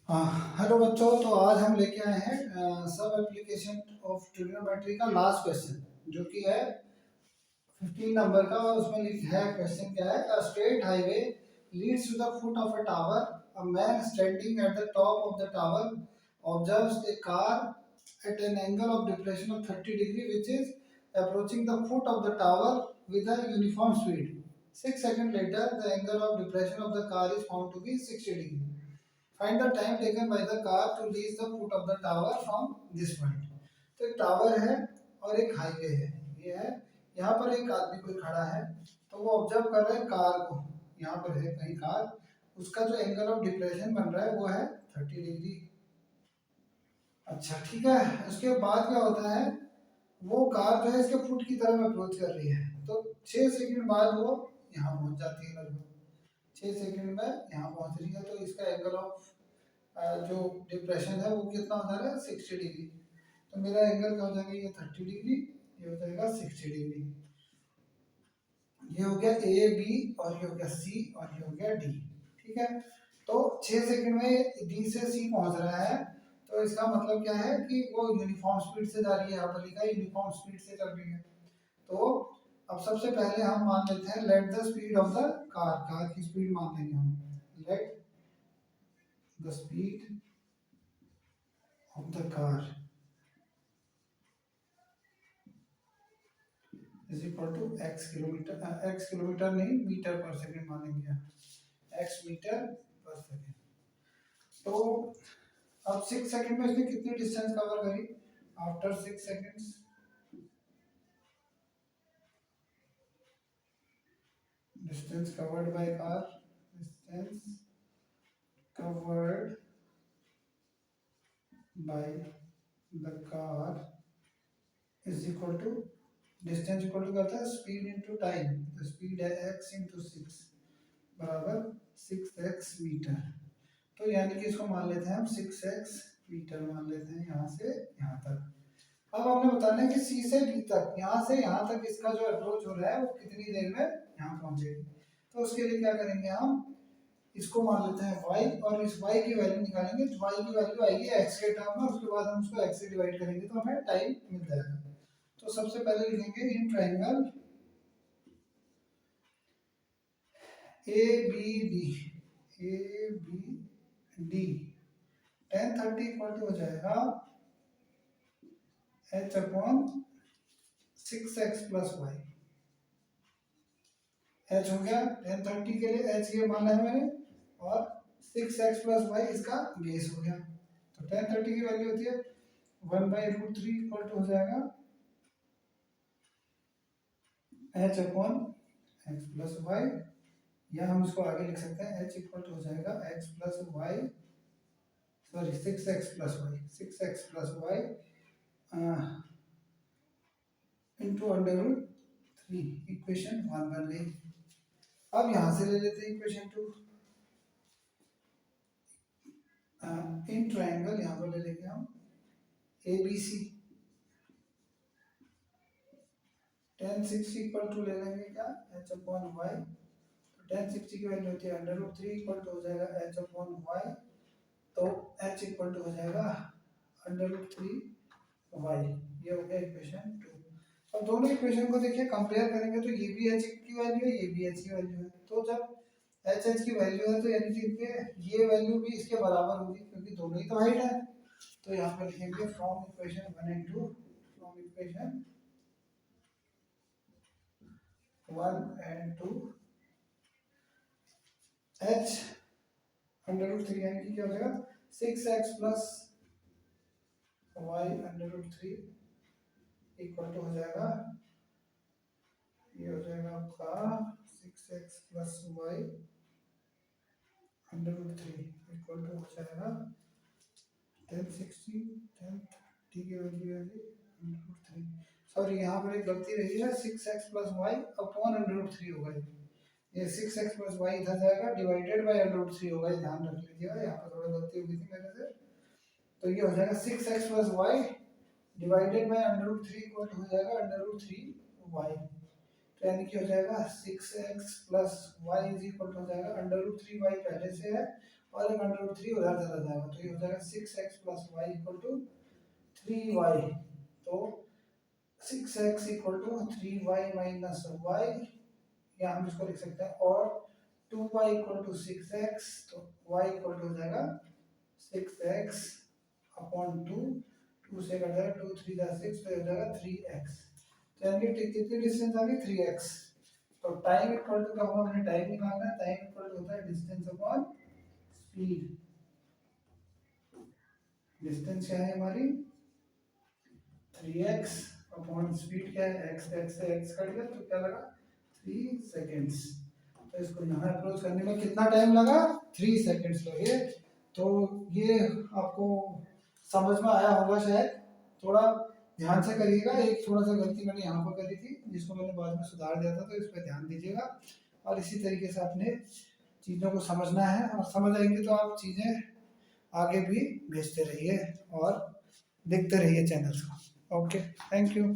Hello बच्चों, तो आज हम लेके आए हैं सब एप्लीकेशन ऑफ ट्रिग्नोमेट्री का लास्ट क्वेश्चन, जो कि है 15 नंबर का। और उसमें लिखा है, क्वेश्चन क्या है, a straight highway leads to the foot of a tower, a man standing at the top of the tower observes a car at an angle of depression of 30 degree which is approaching the foot of the tower with a uniform speed. 6 seconds later, the angle of depression of the car is found to be 60 degree. Find the time taken by the car to reach the foot of the tower from this point. तो एक tower है और एक highway है, ये है। यहाँ पर एक आदमी कोई खड़ा है, तो वो ऑब्जर्व कर रहा है कार को। यहाँ पर है कहीं कार, उसका जो एंगल ऑफ डिप्रेशन बन रहा है वो है 30 डिग्री। अच्छा, ठीक है। उसके बाद क्या होता है, वो कार जो है इसके फुट की तरफ अप्रोच कर रही है, तो 6 सेकंड बाद वो यहाँ पहुंच जाती है। लगभग 6 सेकंड में यहाँ पहुंच रही है, तो इसका एंगल ऑफ जो डिप्रेशन है वो कितना हो जा रहा है, 60 डिग्री। तो मेरा एंगल क्या हो जाएगा, ये 30 डिग्री, ये हो जाएगा 60 डिग्री। ये हो गया ए बी, और ये हो गया सी, और ये हो गया डी। ठीक है, तो 6 सेकंड में डी से सी पहुंच रहा है, तो इसका मतलब क्या है कि वो यूनिफॉर्म स्पीड से जा रही है। यहाँ पर लिखा है यूनिफॉर्म स्पीड से चल रही है। तो अब सबसे पहले हम मान लेते हैं let the speed of the car, car की स्पीड मान लेंगे हम। Let the speed of the car is equal to x kilometre, x kilometre नहीं, मीटर पर सेकंड मानेंगे, एक्स मीटर पर सेकंड। तो अब 6 सेकंड में इसने कितनी डिस्टेंस कवर करी? After 6 seconds, distance covered by car, distance covered by the car is equal to, distance equal to करता है स्पीड इनटू टाइम। तो स्पीड है x इंटू 6 बराबर 6x मीटर। तो यानी कि इसको मान लेते हैं हम 6x मीटर मान लेते हैं, यहाँ से यहाँ तक। अब आपने बताना है कि C से D तक, यहाँ से यहाँ तक इसका जो अप्रोच हो रहा है वो कितनी देर में यहाँ पहुंचेगी। तो उसके लिए क्या करेंगे, हम इसको मान लेते हैं y, और इस y की वैल्यू निकालेंगे। तो y की वैल्यू आएगी x के टर्म में, उसके बाद हम उसको x से डिवाइड करेंगे तो हमें टाइम मिल जाएगा। तो सबसे पहले लिखेंगे in triangle A B D, A B D tan 30 equal to हो जाएगा h upon 6x plus y. h हो गया tan 30 के लिए h ये माना है मैंने, और 6x प्लस वाई इसका बेस हो गया। तो tan 30 की वैल्यू होती है 1/√3 इक्वल टू हो जाएगा h upon x plus y, या हम इसको आगे लिख सकते हैं h इक्वल टू हो जाएगा x plus y, sorry 6x plus y, 6x plus y into √3। Equation 1 बन गई। अब यहाँ से ले लेते हैं इक्वेशन 2। इन ट्रायंगल यहाँ पर ले लेंगे हम A B C, tan 60 equal to ले लेंगे क्या, h अपॉन वाई। तो tan 60 की वैल्यू होती है √3 इक्वल टू हो जाएगा h अपॉन वाई। तो h इक्वल टू हो जाएगा √3 वाई। ये हो गया इक्वेशन 2। अब दोनों इक्वेशन को देखिए, कंपेयर करेंगे तो ये भी h की वैल्यू है, ये भी h की वैल्यू है। तो जब h की वैल्यू है तो यानी कि इनके ये वैल्यू भी इसके बराबर होगी, क्योंकि दोनों ही तो हाइट है। तो यहाँ पर लिखेंगे from equation 1 and 2, from equation 1 and 2 h √3 यानी कि क्या हो जाएगा 6x plus Y √3 equal to हो जाएगा, ये हो जाएगा आपका 6x plus Y √3 equal to हो जाएगा tan 60, tan 30 की वैल्यू है √3। सॉरी, यहाँ पर एक गलती रही है, 6x प्लस वाई अपॉन √3 होगा। ये 6x प्लस वाई इधर जाएगा, डिवाइडेड बाय √3 होगा, ध्यान रख लीजिएगा, यहाँ पर थोड़ा गलती हो गई थी मेरे से। तो ये हो जाएगा 6x plus y divided by √3 equal हो जाएगा √3 वाई। तो यानी कि हो जाएगा 6x plus Y is equal हो जाएगा √3 वाई पहले से है, और एक अंडर रूट 3 उधर चला जाएगा, तो ये हो जाएगा 6x plus Y equal to 3y। तो 6x equal to 3y minus Y, या हम इसको लिख सकते हैं, और 2y इक्वल टू 6x, तो y इक्वल टू हो जाएगा 6x अपॉन 2, 2 से कट जाएगा, 2 3 जा 6, तो हो जाएगा 3x। तो यानी कि कितनी डिस्टेंस आ गई 3x। तो टाइम इक्वल टू का होगा, हमने टाइम निकालना है, टाइम इक्वल टू होता है डिस्टेंस अपॉन स्पीड। डिस्टेंस क्या है हमारी 3x अपॉन स्पीड क्या है x, x से x कट गया, तो क्या लगा 3 सेकेंड्स। तो इसको यहाँ अप्रोच करने में कितना टाइम लगा 3 सेकेंड्स लगे। तो ये आपको समझ में आया होगा शायद, थोड़ा ध्यान से करिएगा। एक थोड़ा सा गलती मैंने यहाँ पर करी थी जिसको मैंने बाद में सुधार दिया था, तो इस पर ध्यान दीजिएगा। और इसी तरीके से आपने चीज़ों को समझना है, और समझ आएंगे तो आप चीज़ें आगे भी भेजते रहिए और देखते रहिए चैनल्स को। Okay, thank you.